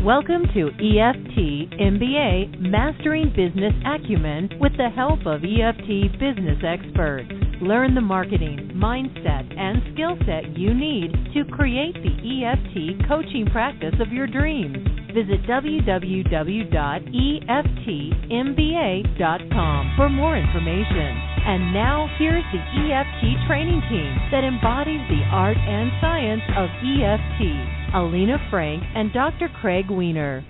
Welcome to EFT MBA Mastering Business Acumen with the help of EFT business experts. Learn the marketing, mindset, and skill set you need to create the EFT coaching practice of your dreams. Visit www.eftmba.com for more information. And now, here's the EFT training team that embodies the art and science of EFT. Alina Frank and Dr. Craig Weiner.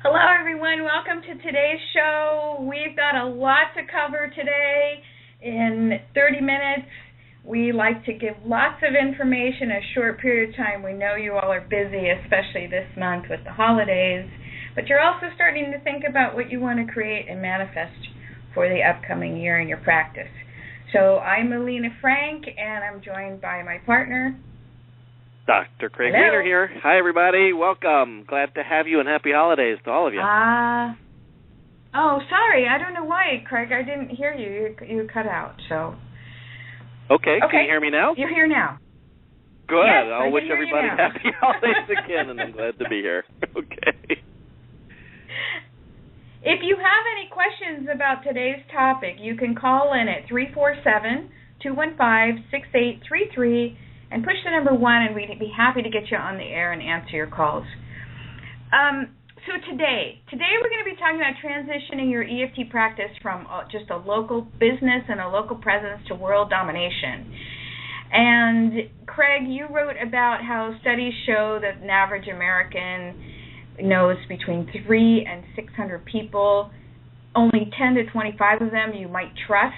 Hello, everyone. Welcome to today's show. We've got a lot to cover today. In 30 minutes, we like to give lots of information in a short period of time. We know you all are busy, especially this month with the holidays, but you're also starting to think about what you want to create and manifest for the upcoming year in your practice. So I'm Alina Frank, and I'm joined by my partner, Dr. Craig Weiner here. Hi, everybody. Welcome. Glad to have you, and happy holidays to all of you. Oh, sorry. I don't know why, Craig. I didn't hear you. You cut out. So. Okay. Can you hear me now? You're here now. Good. Yes, I'll wish everybody happy holidays again, and I'm glad to be here. Okay. If you have any questions about today's topic, you can call in at 347-215-6833 and push the number 1, and we'd be happy to get you on the air and answer your calls. So today we're going to be talking about transitioning your EFT practice from just a local business and a local presence to world domination. And Craig, you wrote about how studies show that an average American knows between 300 and 600 people. Only 10 to 25 of them you might trust,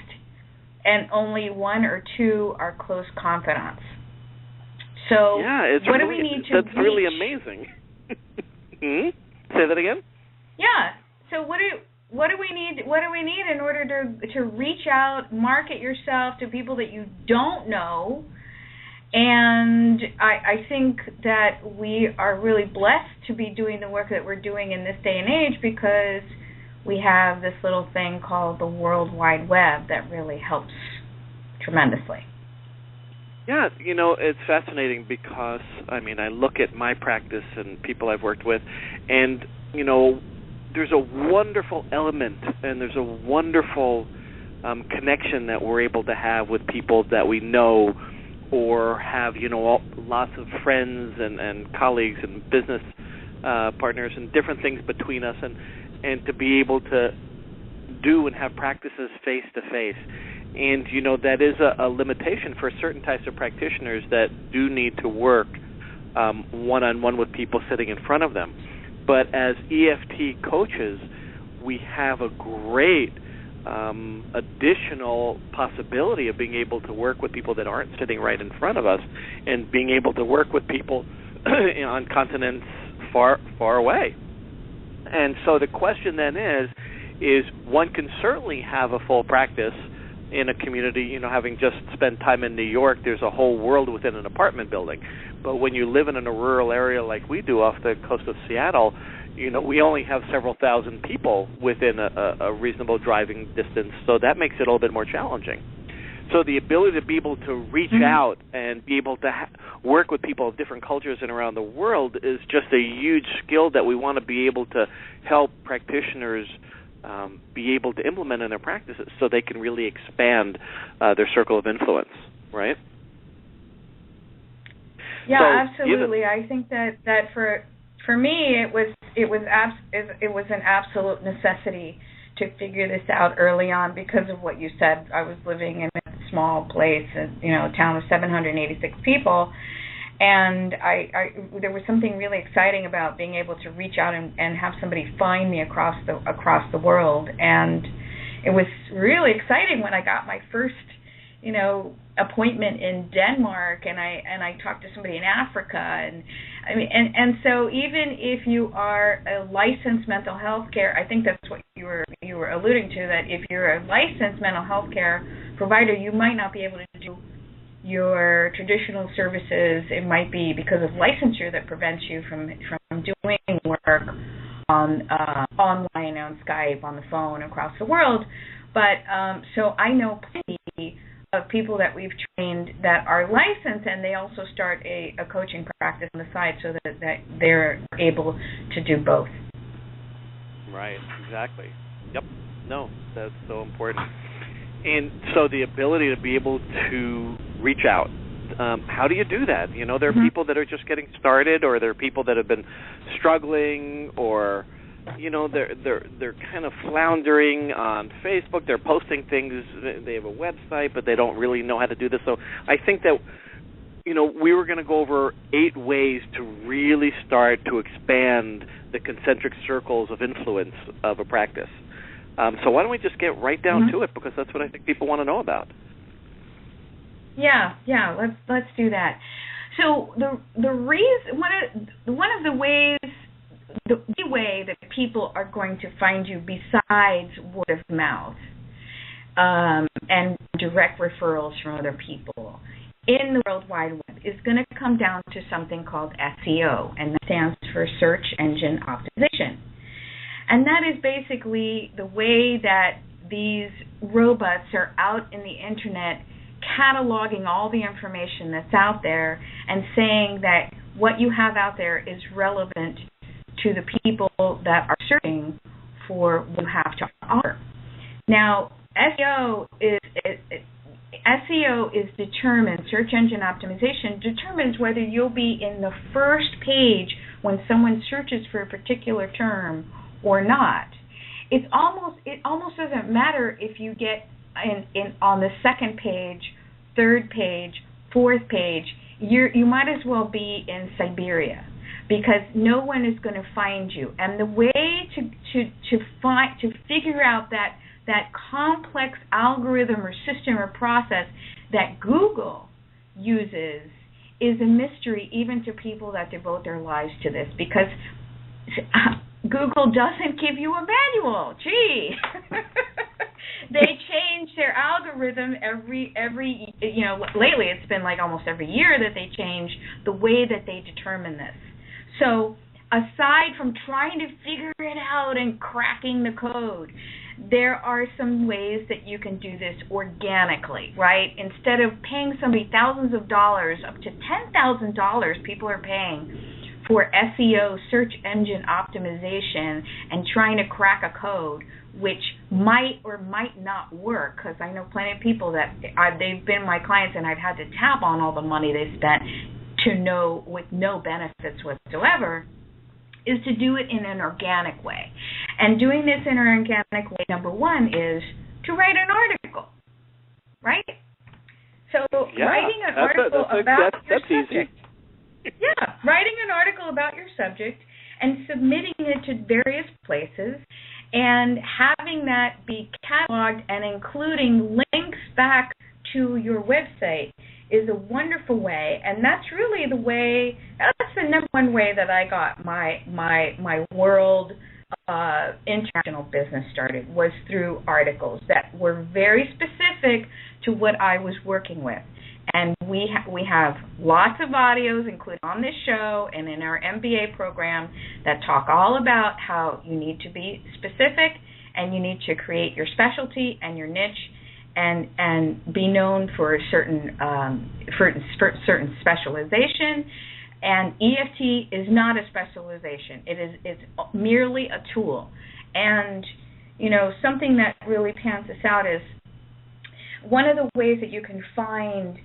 and only 1 or 2 are close confidants. So what do we need to That's really amazing. Say that again? Yeah. So what do we need in order to reach out, market yourself to people that you don't know? And I think that we are really blessed to be doing the work that we're doing in this day and age because we have this little thing called the World Wide Web that really helps tremendously. Yeah, it's fascinating because, I look at my practice and people I've worked with, and, there's a wonderful element and there's a wonderful connection that we're able to have with people that we know or have, lots of friends and colleagues and business partners and different things between us, and to be able to do and have practices face-to-face. And, that is a limitation for certain types of practitioners that do need to work one-on-one with people sitting in front of them. But as EFT coaches, we have a great additional possibility of being able to work with people that aren't sitting right in front of us and being able to work with people on continents far, far away. And so the question then is one can certainly have a full practice in a community, having just spent time in New York, there's a whole world within an apartment building. But when you live in a rural area like we do off the coast of Seattle, we only have several thousand people within a reasonable driving distance, so that makes it a little bit more challenging. So the ability to be able to reach out and be able to work with people of different cultures and around the world is just a huge skill that we want to be able to help practitioners be able to implement in their practices so they can really expand their circle of influence, right? Yeah, so, absolutely. I think that for me it was an absolute necessity to figure this out early on because of what you said. I was living in a small place, a town of 786 people, and there was something really exciting about being able to reach out and have somebody find me across the world. And it was really exciting when I got my first, appointment in Denmark, and I talked to somebody in Africa, and so even if you are a licensed mental health care, I think that's what you were alluding to, that if you're a licensed mental health care provider, you might not be able to do your traditional services. It might be because of licensure that prevents you from doing work on online, on Skype, on the phone, across the world. But so I know plenty of people that we've trained that are licensed, and they also start a coaching practice on the side so that they're able to do both. Right, exactly. Yep. No, that's so important. And so the ability to be able to reach out, how do you do that? You know, there are people that are just getting started, or there are people that have been struggling, or you know, they're kind of floundering on Facebook. They're posting things. They have a website, but they don't really know how to do this. So I think that, you know, we were going to go over 8 ways to really start to expand the concentric circles of influence of a practice. So why don't we just get right down to it, because that's what I think people want to know about. Yeah. Let's do that. So the reason, one of the ways, the way that people are going to find you besides word of mouth and direct referrals from other people in the World Wide Web is going to come down to something called SEO, and that stands for Search Engine Optimization. And that is basically the way that these robots are out in the internet cataloging all the information that's out there and saying that what you have out there is relevant to the people that are searching for what you have to offer. Now, SEO is determined, search engine optimization determines whether you'll be in the first page when someone searches for a particular term or not. It almost doesn't matter if you get in on the second page, third page, fourth page. You might as well be in Siberia, because no one is going to find you. And the way to figure out that complex algorithm or system or process that Google uses is a mystery even to people that devote their lives to this, because Google doesn't give you a manual. Gee. They change their algorithm every lately it's been like almost every year that they change the way that they determine this. So aside from trying to figure it out and cracking the code, there are some ways that you can do this organically, right? Instead of paying somebody thousands of dollars, up to $10,000 people are paying for SEO, search engine optimization, and trying to crack a code which might or might not work, because I know plenty of people that they've been my clients and I've had to tap on all the money they spent to know with no benefits whatsoever, is to do it in an organic way. And doing this in an organic way, number one, is to write an article, right? So writing an article about your subject. Yeah, writing an article about your subject and submitting it to various places and having that be cataloged and including links back to your website is a wonderful way, and that's really the way, that's the number one way that I got my world international business started, was through articles that were very specific to what I was working with. And we have lots of audios, including on this show and in our MBA program, that talk all about how you need to be specific and you need to create your specialty and your niche and be known for a certain specialization. And EFT is not a specialization. It's merely a tool. And something that really pans us out is one of the ways that you can find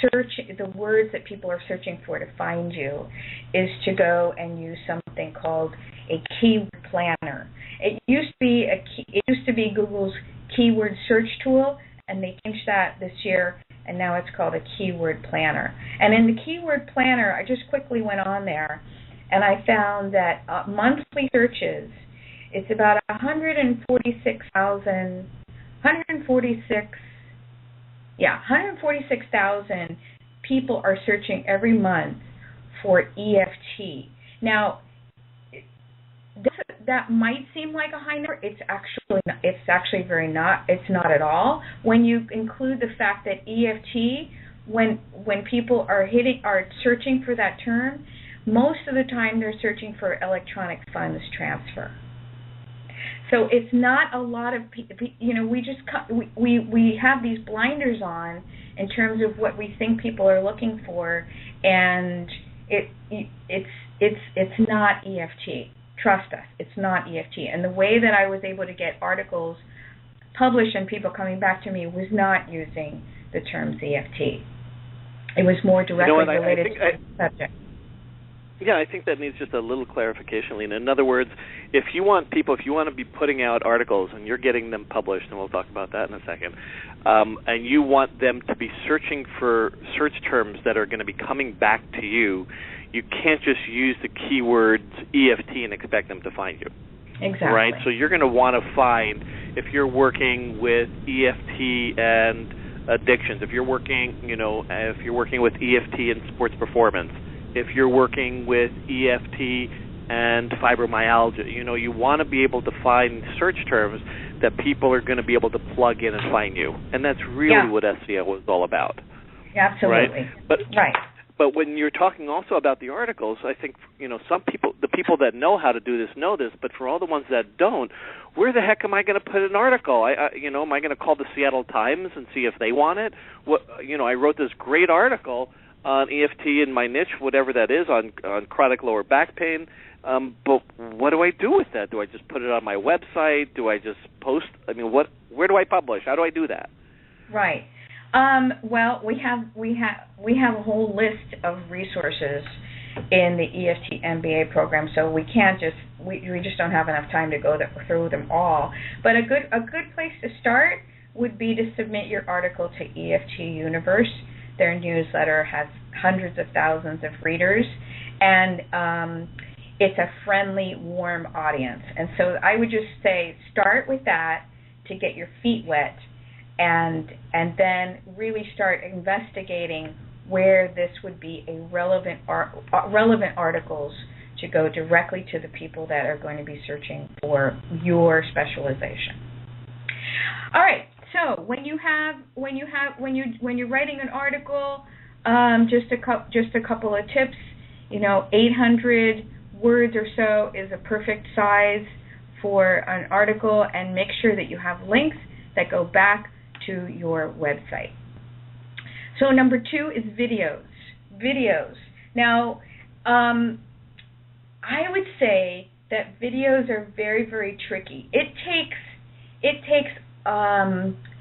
search the words that people are searching for to find you is to go and use something called a keyword planner. It used to be Google's keyword search tool, and they changed that this year, and now it's called a keyword planner. And in the keyword planner, I just quickly went on there, and I found that monthly searches, it's about 146,000 people are searching every month for EFT. Now, that might seem like a high number. It's actually very not. It's not at all. When you include the fact that EFT, when people are searching for that term, most of the time they're searching for electronic funds transfer. So it's not a lot of we just we have these blinders on in terms of what we think people are looking for, and it's not EFT. Trust us, it's not EFT. And the way that I was able to get articles published and people coming back to me was not using the terms EFT. It was more directly related to the subject. Yeah, I think that needs just a little clarification, Lena. In other words, if you want to be putting out articles and you're getting them published, and we'll talk about that in a second, and you want them to be searching for search terms that are going to be coming back to you, you can't just use the keywords EFT and expect them to find you. Exactly. Right? So you're going to want to find, if you're working with EFT and addictions, if you're working with EFT and sports performance, if you're working with EFT and fibromyalgia, you want to be able to find search terms that people are going to be able to plug in and find you. And that's really what SEO is all about. Absolutely. Right? But when you're talking also about the articles, I think, some people, the people that know how to do this know this, but for all the ones that don't, where the heck am I going to put an article? Am I going to call the Seattle Times and see if they want it? I wrote this great article on EFT in my niche, whatever that is, on chronic lower back pain. But what do I do with that? Do I just put it on my website? Do I just post? Where do I publish? How do I do that? Right. Well, we have a whole list of resources in the EFT MBA program, so we can't we just don't have enough time to go through them all. But a good place to start would be to submit your article to EFT Universe. Their newsletter has hundreds of thousands of readers, and it's a friendly, warm audience. And so I would just say start with that to get your feet wet, and then really start investigating where this would be a relevant articles to go directly to the people that are going to be searching for your specialization. All right. So when you're writing an article, just a couple of tips. 800 words or so is a perfect size for an article, and make sure that you have links that go back to your website. So number 2 is videos. Now, I would say that videos are very, very tricky. It takes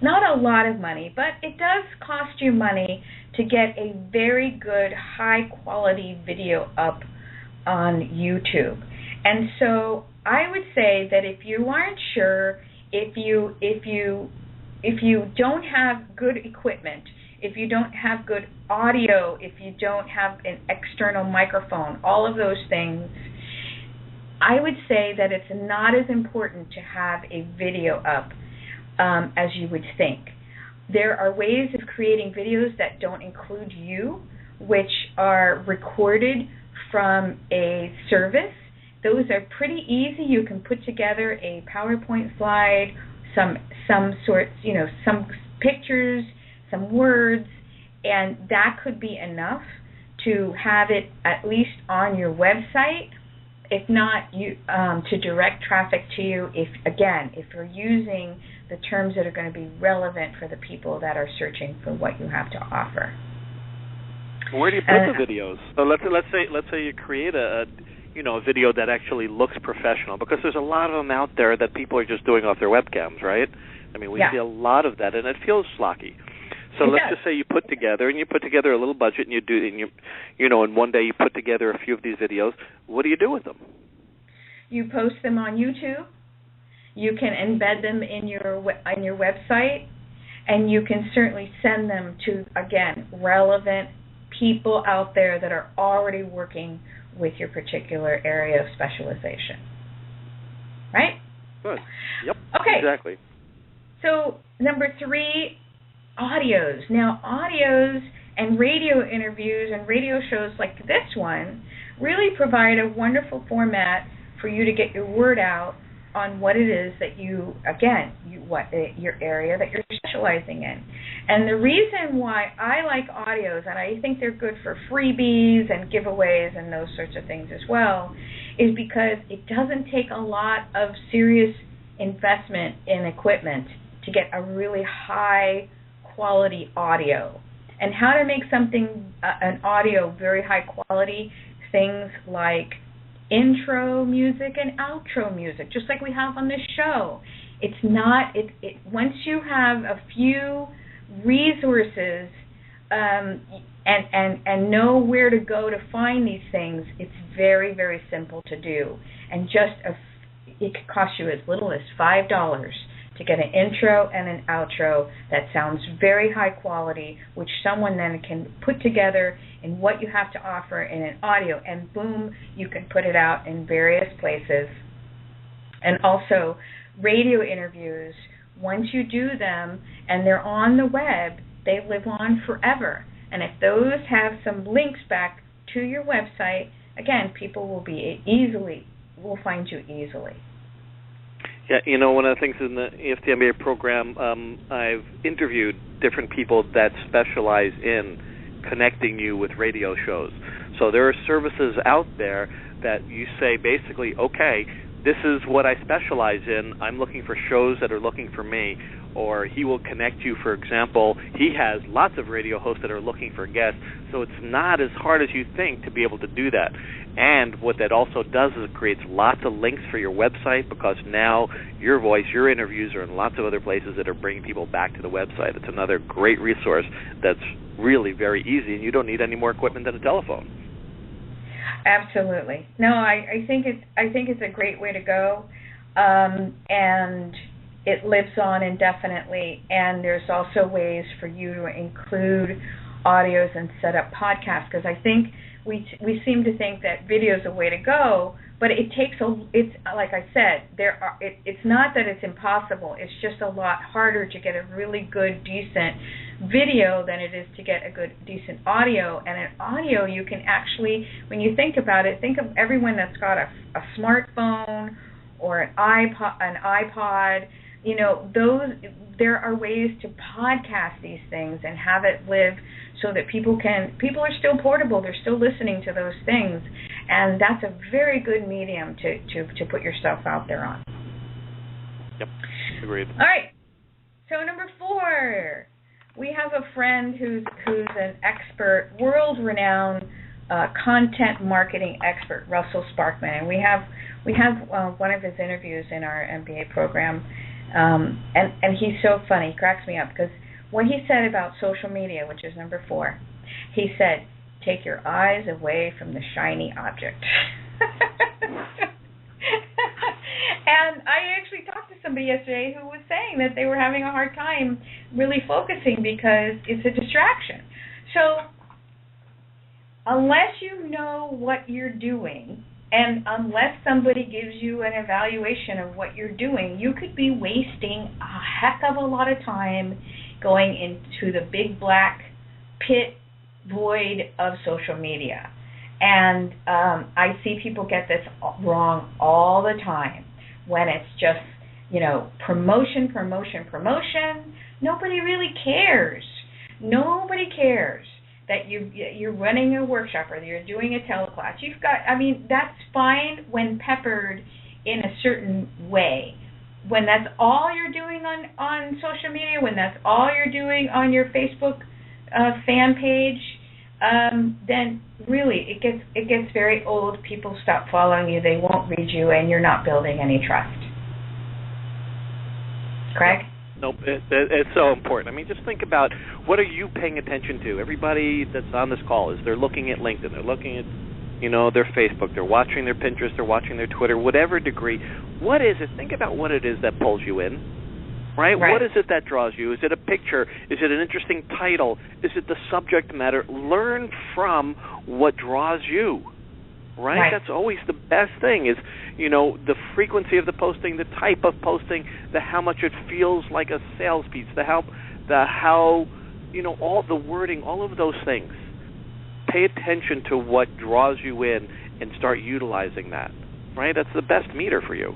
not a lot of money, but it does cost you money to get a very good, high-quality video up on YouTube. And so I would say that if you aren't sure, if you don't have good equipment, if you don't have good audio, if you don't have an external microphone, all of those things, I would say that it's not as important to have a video up as you would think. There are ways of creating videos that don't include you, which are recorded from a service. Those are pretty easy. You can put together a PowerPoint slide, some pictures, some words, and that could be enough to have it at least on your website. If not, to direct traffic to you. If you're using the terms that are going to be relevant for the people that are searching for what you have to offer. Where do you put the videos? So let's say you create a video that actually looks professional, because there's a lot of them out there that people are just doing off their webcams, right? We see a lot of that, and it feels schlocky. So let's just say you put together a little budget, and and one day you put together a few of these videos. What do you do with them? You post them on YouTube. You can embed them in your website, and you can certainly send them to, again, relevant people out there that are already working with your particular area of specialization. Right? Good. Yep. Okay. Exactly. So number 3, audios. Now, audios and radio interviews and radio shows like this one really provide a wonderful format for you to get your word out on what it is that your area that you're specializing in. And the reason why I like audios, and I think they're good for freebies and giveaways and those sorts of things as well, is because it doesn't take a lot of serious investment in equipment to get a really high quality audio. And how to make something, an audio very high quality, things like intro music and outro music, just like we have on this show. It's not, once you have a few resources and know where to go to find these things, it's very, very simple to do. And it could cost you as little as $5 to get an intro and an outro that sounds very high quality, which someone then can put together in what you have to offer in an audio, and boom, you can put it out in various places. And also, radio interviews, once you do them and they're on the web, they live on forever. And if those have some links back to your website, again, people will find you easily. Yeah, one of the things in the EFT MBA program, I've interviewed different people that specialize in connecting you with radio shows. So there are services out there that you say basically, okay, this is what I specialize in. I'm looking for shows that are looking for me. Or he will connect you, for example, he has lots of radio hosts that are looking for guests, so it's not as hard as you think to be able to do that. And what that also does is it creates lots of links for your website, because now your voice, your interviews are in lots of other places that are bringing people back to the website. It's another great resource that's really very easy, and you don't need any more equipment than a telephone. Absolutely. No, I think it's a great way to go, and it lives on indefinitely. And there's also ways for you to include audios and set up podcasts, because I think we seem to think that video is a way to go, but it's like I said, it's not that it's impossible. It's just a lot harder to get a really good, decent video than it is to get a good, decent audio. And an audio, you can actually, when you think about it, think of everyone that's got a smartphone or an iPod. There are ways to podcast these things and have it live so that people are still portable, they're still listening to those things, and that's a very good medium to put your stuff out there on. Yep, agreed. All right, so number 4, we have a friend who's an expert, world-renowned content marketing expert, Russell Sparkman, and we have one of his interviews in our MBA program. And he's so funny, he cracks me up, because what he said about social media, which is number 4, he said, take your eyes away from the shiny object. And I actually talked to somebody yesterday who was saying that they were having a hard time really focusing because it's a distraction. So unless you know what you're doing, and unless somebody gives you an evaluation of what you're doing, you could be wasting a heck of a lot of time going into the big black pit void of social media. And I see people get this wrong all the time when it's just, promotion. Nobody really cares. Nobody cares that you're running a workshop or you're doing a teleclass. That's fine when peppered in a certain way. When that's all you're doing on social media, when that's all you're doing on your Facebook fan page, then really it gets very old. People stop following you, they won't read you, and you're not building any trust. Craig? Nope, it's so important. Just think about, what are you paying attention to? Everybody that's on this call they're looking at LinkedIn, they're looking at, their Facebook, they're watching their Pinterest, they're watching their Twitter, whatever degree. What is it? Think about what it is that pulls you in, right? What is it that draws you? Is it a picture? Is it an interesting title? Is it the subject matter? Learn from what draws you, right? That's always the best thing is, the frequency of the posting, the type of posting, how much it feels like a sales piece, how, all the wording, all of those things. Pay attention to what draws you in and start utilizing that, right? That's the best meter for you.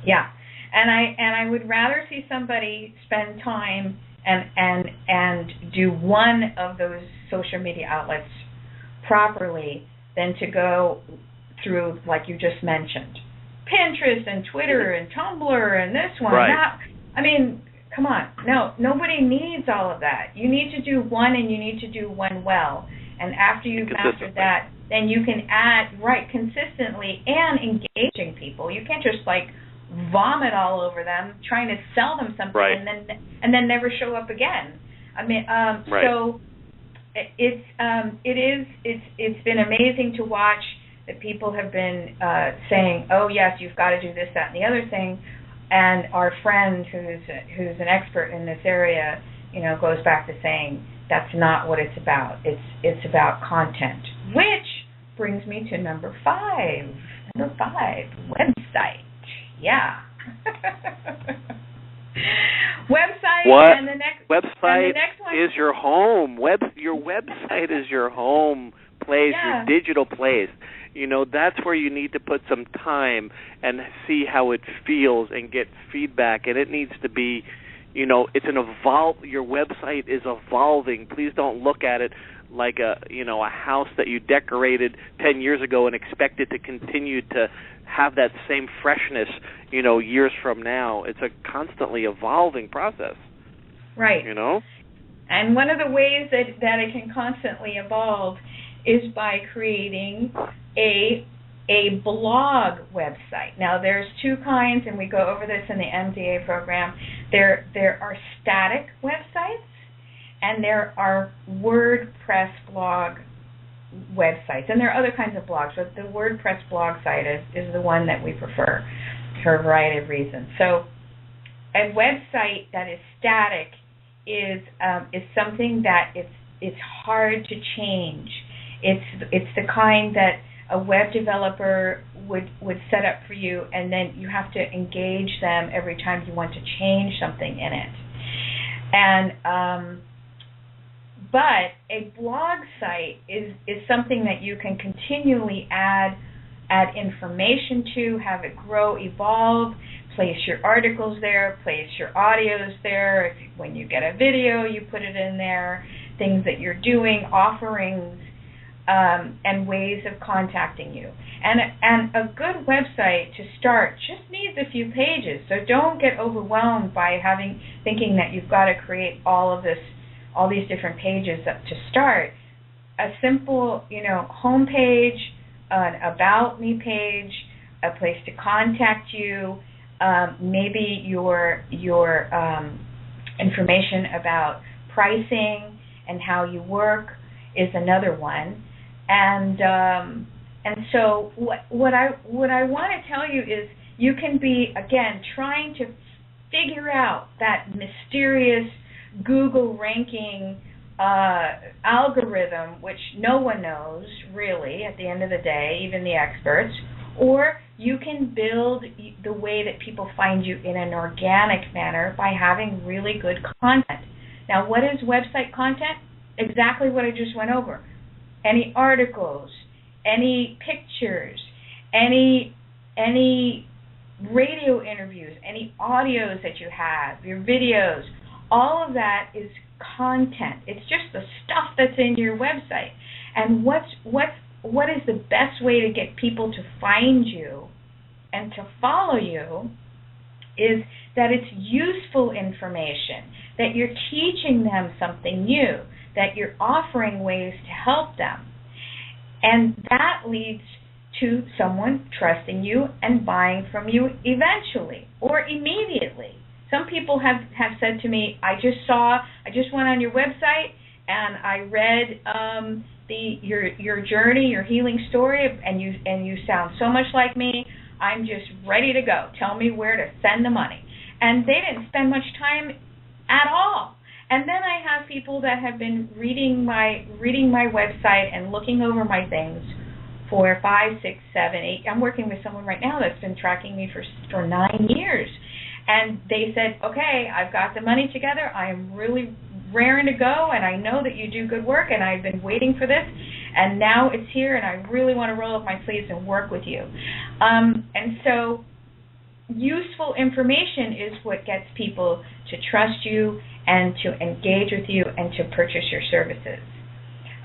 Yeah, and I would rather see somebody spend time and do one of those social media outlets properly than to go through, like you just mentioned, Pinterest and Twitter and Tumblr and this one. Right. That. I mean, come on. No, nobody needs all of that. You need to do one, and you need to do one well. And after you've mastered that, then you can add, consistently and engaging people. You can't just like vomit all over them, trying to sell them something, right. and then never show up again. I mean, right. So it's been amazing to watch that people have been saying, oh yes, you've got to do this, that, and the other thing. And our friend who's an expert in this area, goes back to saying that's not what it's about. It's about content, which brings me to number 5. Number 5, website. Yeah. Website. What? And the next website and the next one is your home. Your website is your home place, yeah. Your digital place. That's where you need to put some time and see how it feels and get feedback. And it needs to be, it's your website is evolving. Please don't look at it like a house that you decorated 10 years ago and expect it to continue to have that same freshness, years from now. It's a constantly evolving process. Right. And one of the ways that it can constantly evolve is by creating a blog website. Now, there's 2 kinds, and we go over this in the MDA program. There are static websites, and there are WordPress blog websites. And there are other kinds of blogs, but the WordPress blog site is the one that we prefer for a variety of reasons. So a website that is static is something that it's hard to change. It's the kind that a web developer would set up for you, and then you have to engage them every time you want to change something in it. And but a blog site is something that you can continually add information to, have it grow, evolve, place your articles there, place your audios there. When you get a video, you put it in there, things that you're doing, offerings, and ways of contacting you. And a good website to start just needs a few pages. So don't get overwhelmed by thinking that you've got to create all these different pages to start. A simple, home page, an about me page, a place to contact you, maybe your information about pricing and how you work is another one. And so what I want to tell you is you can be, again, trying to figure out that mysterious Google ranking algorithm, which no one knows really at the end of the day, even the experts, or you can build the way that people find you in an organic manner by having really good content. Now, what is website content? Exactly what I just went over. Any articles, any pictures, any radio interviews, any audios that you have, your videos, all of that is content. It's just the stuff that's in your website. And what is the best way to get people to find you and to follow you is that it's useful information, that you're teaching them something new, that you're offering ways to help them. And that leads to someone trusting you and buying from you eventually or immediately. Some people have said to me, I just went on your website and I read your journey, your healing story, and you sound so much like me. I'm just ready to go. Tell me where to send the money. And they didn't spend much time at all. And then I have people that have been reading my website and looking over my things for 5, 6, 7, 8. I'm working with someone right now that's been tracking me for 9 years. And they said, okay, I've got the money together. I am really raring to go, and I know that you do good work, and I've been waiting for this, and now it's here, and I really want to roll up my sleeves and work with you. And so useful information is what gets people to trust you and to engage with you and to purchase your services.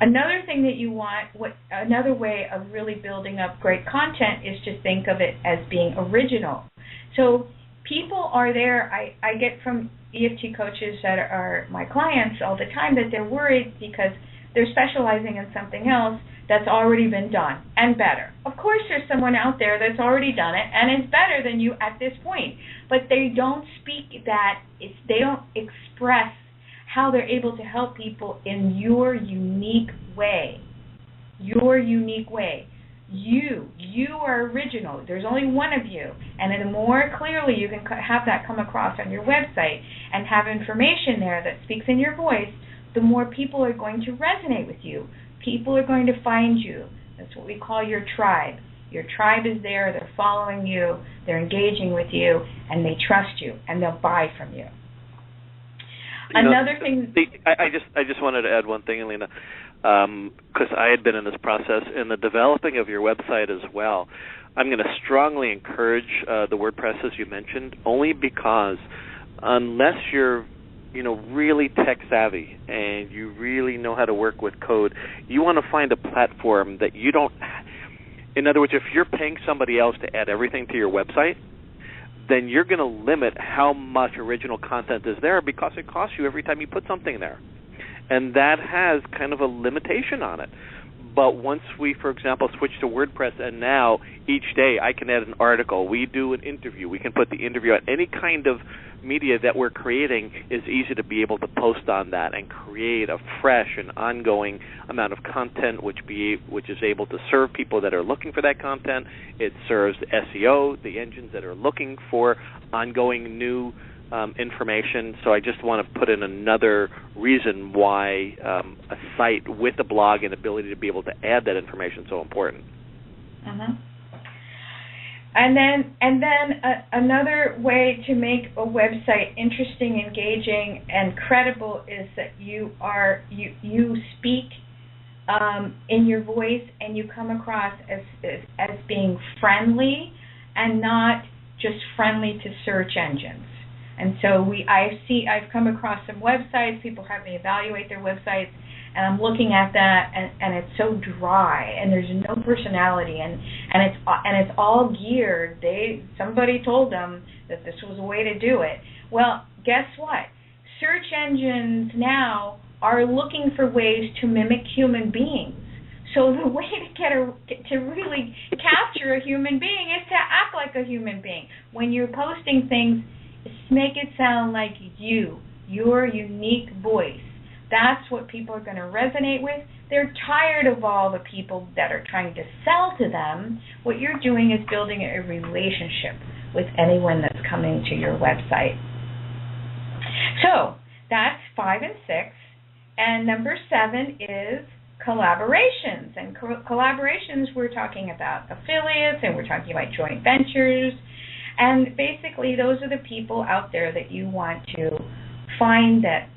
Another thing that you want, another way of really building up great content is to think of it as being original. So people are there, I get from EFT coaches that are my clients all the time that they're worried because they're specializing in something else that's already been done and better. Of course there's someone out there that's already done it and is better than you at this point, but they don't speak that, they don't express how they're able to help people in your unique way. Your unique way. You are original. There's only one of you. And the more clearly you can have that come across on your website and have information there that speaks in your voice, the more people are going to resonate with you. People are going to find you. That's what we call your tribe. Your tribe is there. They're following you. They're engaging with you. And they trust you. And they'll buy from you. Another thing. I just wanted to add one thing, Alina, because I had been in this process in the developing of your website as well. I'm going to strongly encourage the WordPress, as you mentioned, only because unless you're really tech savvy and you really know how to work with code, you want to find a platform that you don't. In other words, if you're paying somebody else to add everything to your website, then you're going to limit how much original content is there because it costs you every time you put something there. And that has kind of a limitation on it. But once we, for example, switch to WordPress, and now each day I can add an article, we do an interview, we can put the interview on, any kind of media that we're creating is easy to be able to post on that and create a fresh and ongoing amount of content which is able to serve people that are looking for that content. It serves SEO, the engines that are looking for ongoing new information. So I just want to put in another reason why a site with a blog and ability to be able to add that information is so important. Uh-huh. And then another way to make a website interesting, engaging, and credible is that you speak in your voice and you come across as being friendly and not just friendly to search engines. And so I've come across some websites, people have me evaluate their websites, and I'm looking at that, and it's so dry, and there's no personality, and it's all geared. Somebody told them that this was a way to do it. Well, guess what? Search engines now are looking for ways to mimic human beings. So the way to really capture a human being is to act like a human being. When you're posting things, make it sound like your unique voice. That's what people are going to resonate with. They're tired of all the people that are trying to sell to them. What you're doing is building a relationship with anyone that's coming to your website. So that's 5 and 6. And number 7 is collaborations. And collaborations, we're talking about affiliates, and we're talking about joint ventures. And basically, those are the people out there that you want to find that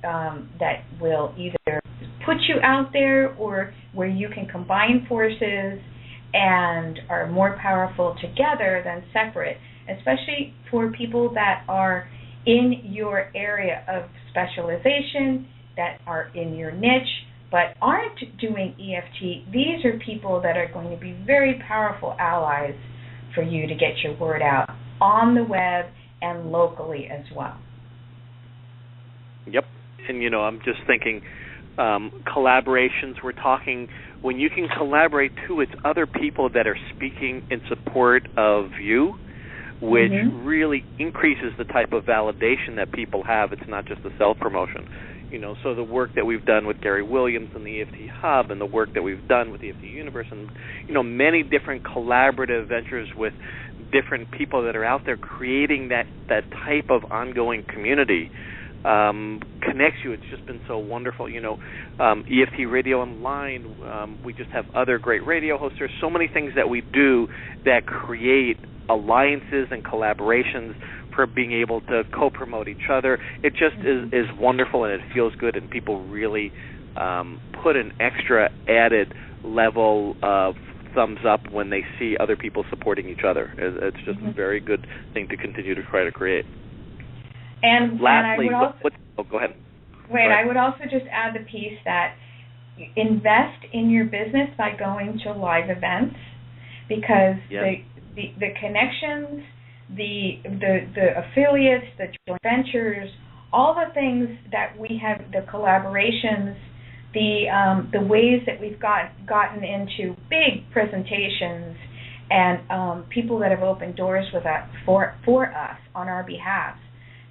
will either put you out there or where you can combine forces and are more powerful together than separate, especially for people that are in your area of specialization, that are in your niche, but aren't doing EFT. These are people that are going to be very powerful allies for you to get your word out on the web and locally as well. Yep. And, I'm just thinking collaborations, we're talking, when you can collaborate too, it's other people that are speaking in support of you, which really increases the type of validation that people have. It's not just a self-promotion. So the work that we've done with Gary Williams and the EFT Hub, and the work that we've done with the EFT Universe, and, many different collaborative ventures with different people that are out there creating that type of ongoing community connects you. It's just been so wonderful. EFT Radio Online, we just have other great radio hosts. There's so many things that we do that create alliances and collaborations for being able to co-promote each other. It just is wonderful, and it feels good, and people really put an extra added level of thumbs up when they see other people supporting each other. It's just a very good thing to continue to try to create. And lastly, I would also, go ahead. Wait, I would also just add the piece that invest in your business by going to live events, because the connections, the affiliates, the joint ventures, all the things that we have, the collaborations, the ways that we've gotten into big presentations, and people that have opened doors with us for us on our behalf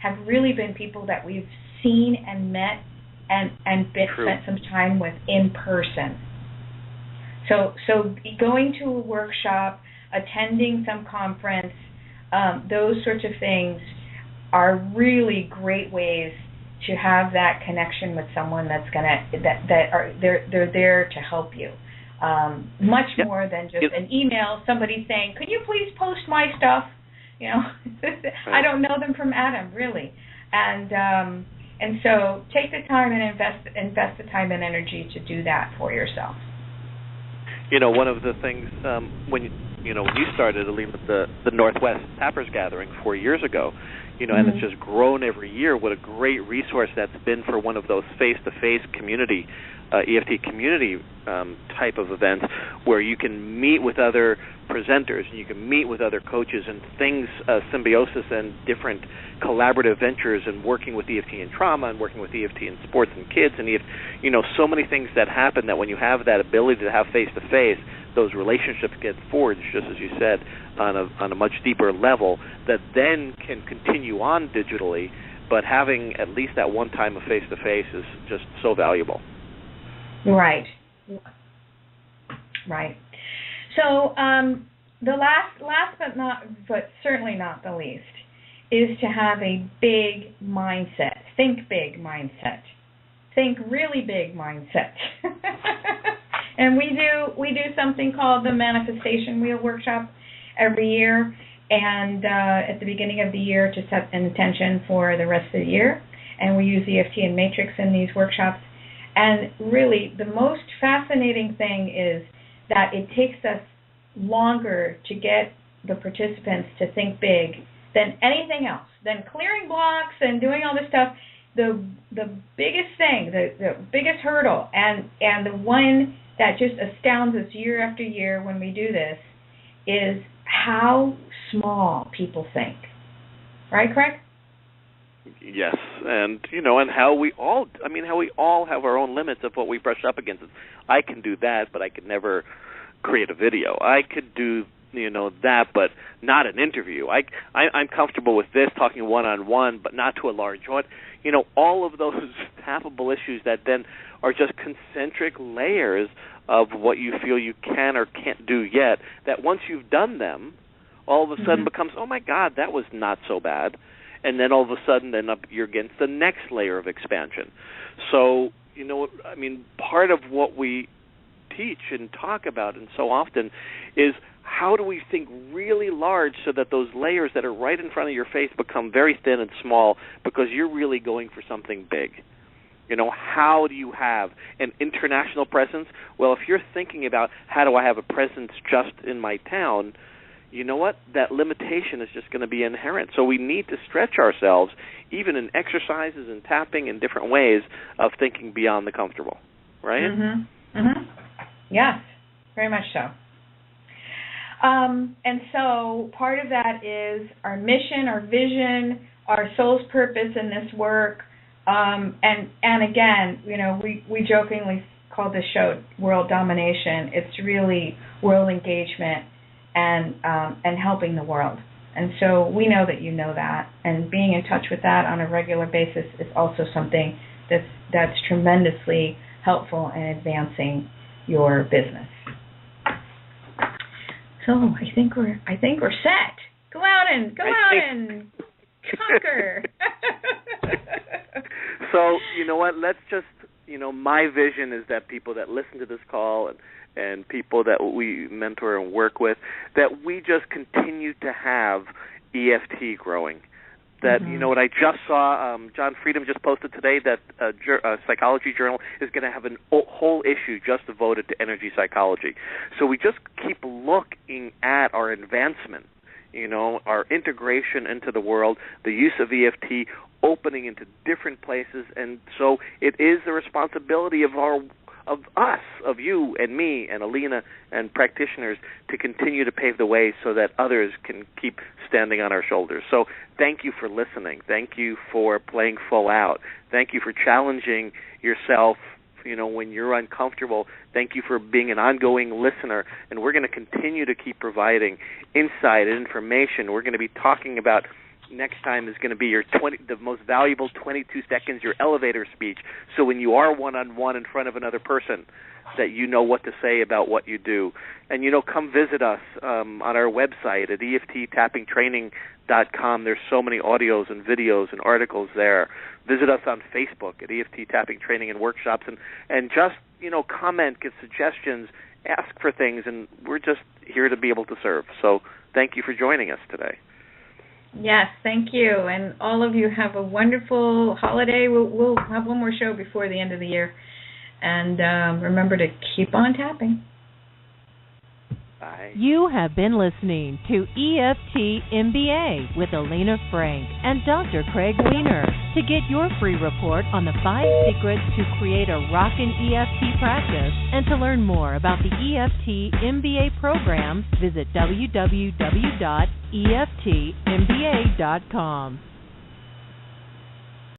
have really been people that we've seen and met and spent some time with in person. So going to a workshop, attending some conference, those sorts of things are really great ways to have that connection with someone they're there to help you. Much more than just an email, somebody saying, "Could you please post my stuff?" I don't know them from Adam, really. And so take the time and invest the time and energy to do that for yourself. One of the things when you started, Alina, the Northwest Tappers Gathering 4 years ago, and it's just grown every year. What a great resource that's been for one of those face-to-face community, EFT community type of events, where you can meet with other presenters and you can meet with other coaches and things, symbiosis and different collaborative ventures, and working with EFT in trauma and working with EFT in sports and kids, and so many things that happen, that when you have that ability to have face-to-face, those relationships get forged, just as you said, on a much deeper level, that then can continue on digitally, but having at least that one time of face-to-face is just so valuable. Right. So the last but certainly not the least, is to have a big mindset. Think big mindset. Think really big mindset. And we do something called the Manifestation Wheel Workshop every year, and at the beginning of the year to set an intention for the rest of the year. And we use EFT and Matrix in these workshops. And really, the most fascinating thing is that it takes us longer to get the participants to think big than anything else, than clearing blocks and doing all this stuff. The biggest thing, the biggest hurdle, and the one that just astounds us year after year when we do this, is how small people think. Right, Craig? Yes, and and how we all have our own limits of what we brush up against. I can do that, but I could never create a video. I could do that, but not an interview. I'm comfortable with this, talking one-on-one, but not to a large audience. All of those tappable issues that then are just concentric layers of what you feel you can or can't do yet, that once you've done them, all of a sudden becomes, oh my God, that was not so bad. And then all of a sudden you're against the next layer of expansion. So, part of what we teach and talk about and so often is, how do we think really large so that those layers that are right in front of your face become very thin and small, because you're really going for something big. How do you have an international presence? Well, if you're thinking about, how do I have a presence just in my town, you know what? That limitation is just going to be inherent. So we need to stretch ourselves, even in exercises and tapping in different ways of thinking beyond the comfortable, right? Yes, very much so. And so part of that is our mission, our vision, our soul's purpose in this work. And again, we jokingly call this show World Domination. It's really world engagement and helping the world. And so we know that you know that, and being in touch with that on a regular basis is also something that's tremendously helpful in advancing your business. So I think we're set. Go out and conquer. So you know what? Let's just my vision is that people that listen to this call and people that we mentor and work with, that we just continue to have EFT growing. That what I just saw, John Freedom just posted today that a psychology journal is going to have a whole issue just devoted to energy psychology. So we just keep looking at our advancement, our integration into the world, the use of EFT, opening into different places, and so it is the responsibility of us, of you and me and Alina and practitioners to continue to pave the way so that others can keep standing on our shoulders. So thank you for listening. Thank you for playing full out. Thank you for challenging yourself, when you're uncomfortable. Thank you for being an ongoing listener. And we're going to continue to keep providing insight and information. We're going to be talking about next time is going to be the most valuable 22 seconds, your elevator speech. So when you are one-on-one in front of another person, that you know what to say about what you do. And, come visit us on our website at EFTtappingtraining.com. There's so many audios and videos and articles there. Visit us on Facebook at EFT Tapping Training and Workshops. And just, comment, give suggestions, ask for things, and we're just here to be able to serve. So thank you for joining us today. Yes, thank you. And all of you have a wonderful holiday. We'll have one more show before the end of the year. And remember to keep on tapping. Bye. You have been listening to EFT MBA with Alina Frank and Dr. Craig Weiner. To get your free report on the 5 secrets to create a rockin' EFT practice and to learn more about the EFT MBA program, visit www.EFTMBA.com.